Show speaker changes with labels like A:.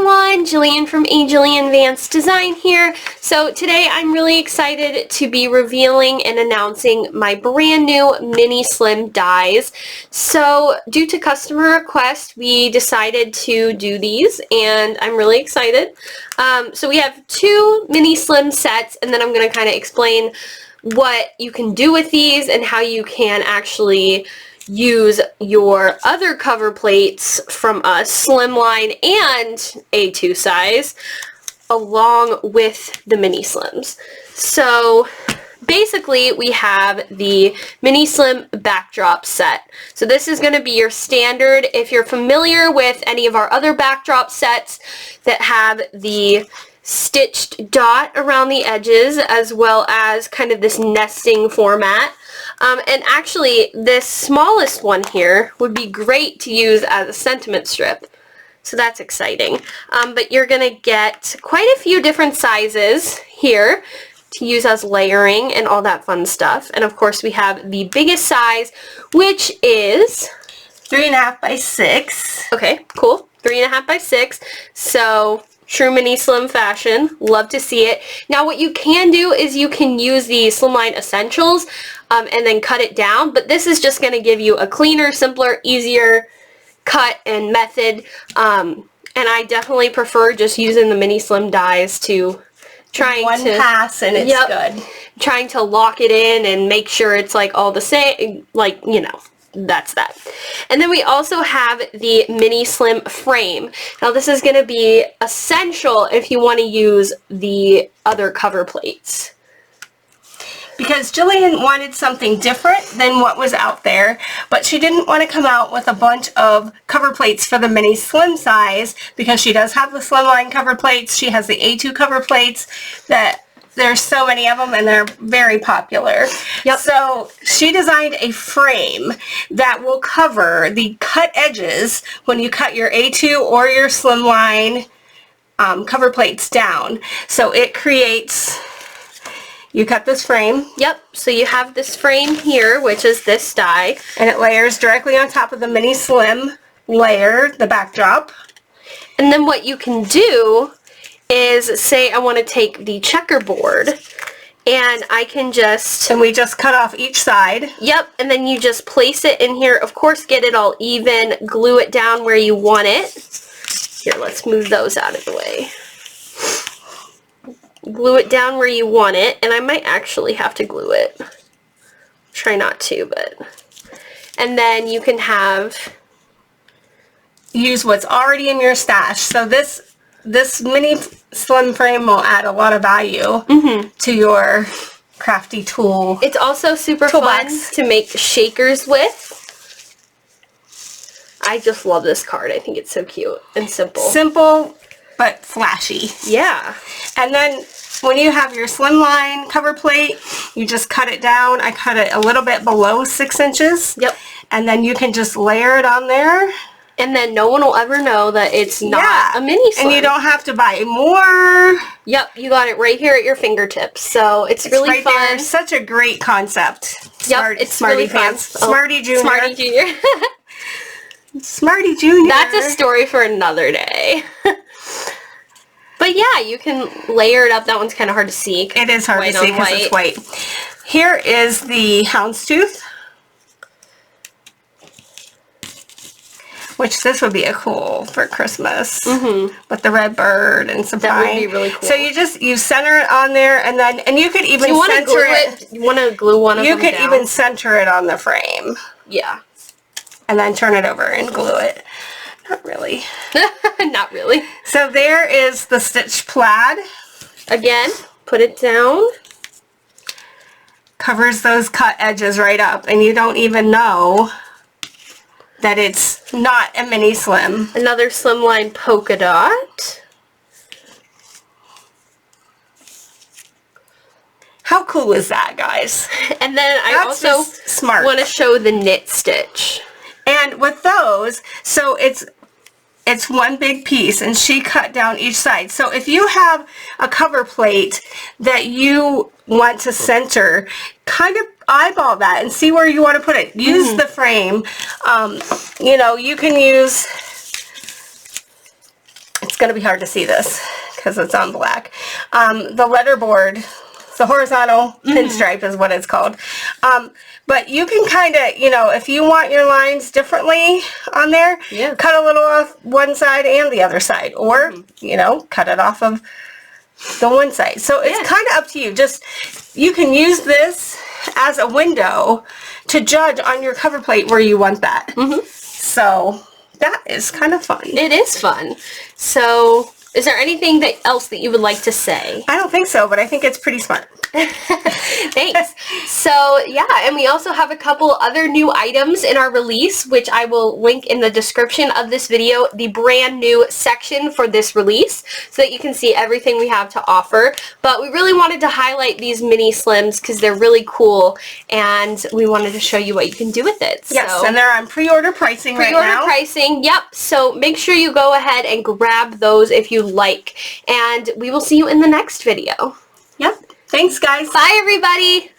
A: everyone, Jillian from Jillian Vance Design here. So today I'm really excited to be revealing and announcing my brand new mini slim dies. So due to customer request, we decided to do these and I'm really excited. So we have two mini slim sets and then I'm going to kind of explain what you can do with these and how you can actually use your other cover plates from us, Slimline and A2 size, along with the mini slims. So basically we have the mini slim backdrop set. So this is going to be your standard. If you're familiar with any of our other backdrop sets that have the stitched dot around the edges as well as kind of this nesting format. And actually this smallest one here would be great to use as a sentiment strip. So that's exciting. But you're going to get quite a few different sizes here to use as layering and all that fun stuff. And of course we have the biggest size, which is
B: 3.5 by 6.
A: Okay, cool. 3.5 by 6. So true mini slim fashion. Love to see it. Now what you can do is you can use the Slimline Essentials and then cut it down, but this is just going to give you a cleaner, simpler, easier cut and method. And I definitely prefer just using the mini slim dies to
B: one pass and it's good.
A: Trying to lock it in and make sure it's like all the same, like, you know. That's that. And then we also have the mini slim frame. Now this is going to be essential if you want to use the other cover plates.
B: Because Jillian wanted something different than what was out there, but she didn't want to come out with a bunch of cover plates for the mini slim size because she does have the Slimline cover plates. She has the A2 cover plates that there's so many of them and they're very popular.
A: Yep.
B: So she designed a frame that will cover the cut edges when you cut your A2 or your Slimline cover plates down. So it creates, you cut this frame.
A: Yep, so you have this frame here, which is this die.
B: And it layers directly on top of the mini slim layer, the backdrop.
A: And then what you can do is say I want to take the checkerboard and I can just...
B: And we just cut off each side.
A: Yep, and then you just place it in here. Of course, get it all even, glue it down where you want it. Here, let's move those out of the way. Glue it down where you want it, and I might actually have to glue it. Try not to, but... And then you can have...
B: Use what's already in your stash. So this mini slim frame will add a lot of value to your crafty tool.
A: It's also super fun to make shakers with. I just love this card. I think it's so cute and simple.
B: Simple, but flashy.
A: Yeah.
B: And then when you have your Slimline cover plate, you just cut it down. I cut it a little bit below 6 inches.
A: Yep.
B: And then you can just layer it on there.
A: And then no one will ever know that it's not a mini slim.
B: And you don't have to buy more.
A: Yep, you got it right here at your fingertips. So it's really
B: right
A: fun.
B: There. Such a great concept.
A: Yep, it's Smarty
B: really
A: Pants.
B: Fun. Smarty Junior.
A: Smarty Junior.
B: Smarty Junior.
A: That's a story for another day. But yeah, you can layer it up. That one's kind of hard to see.
B: It is hard to see because it's white. Here is the houndstooth. Which this would be a cool for Christmas with the red bird and some
A: That would be really cool.
B: So you center it on there and you could even center it.
A: You want to glue one of them down?
B: You could even center it on the frame.
A: Yeah.
B: And then turn it over and glue it. Not really.
A: Not really.
B: So there is the stitched plaid.
A: Again, put it down.
B: Covers those cut edges right up and you don't even know that it's not a mini slim.
A: Another Slimline polka dot.
B: How cool is that, guys?
A: And then I also
B: smart.
A: want to show the knit stitch.
B: And with those, so it's one big piece and she cut down each side. So if you have a cover plate that you want to center, kind of eyeball that and see where you want to put it. Use the frame. You know, you can use, it's going to be hard to see this because it's on black. The letterboard, the horizontal pinstripe is what it's called. But you can kind of, you know, if you want your lines differently on there, cut a little off one side and the other side. Or, you know, cut it off of the one side. So it's kind of up to you. Just, you can use this as a window to judge on your cover plate where you want that. So that is kind of fun. It
A: is fun. So is there anything else that you would like to say?
B: I don't think so, but I think it's pretty smart.
A: Thanks. So yeah, and we also have a couple other new items in our release, which I will link in the description of this video, the brand new section for this release, so that you can see everything we have to offer. But we really wanted to highlight these mini slims because they're really cool, and we wanted to show you what you can do with it.
B: Yes, and they're on pre-order pricing right now.
A: Pre-order pricing, yep. So make sure you go ahead and grab those if you like, and we will see you in the next video.
B: Yep. Thanks, guys.
A: Bye, everybody.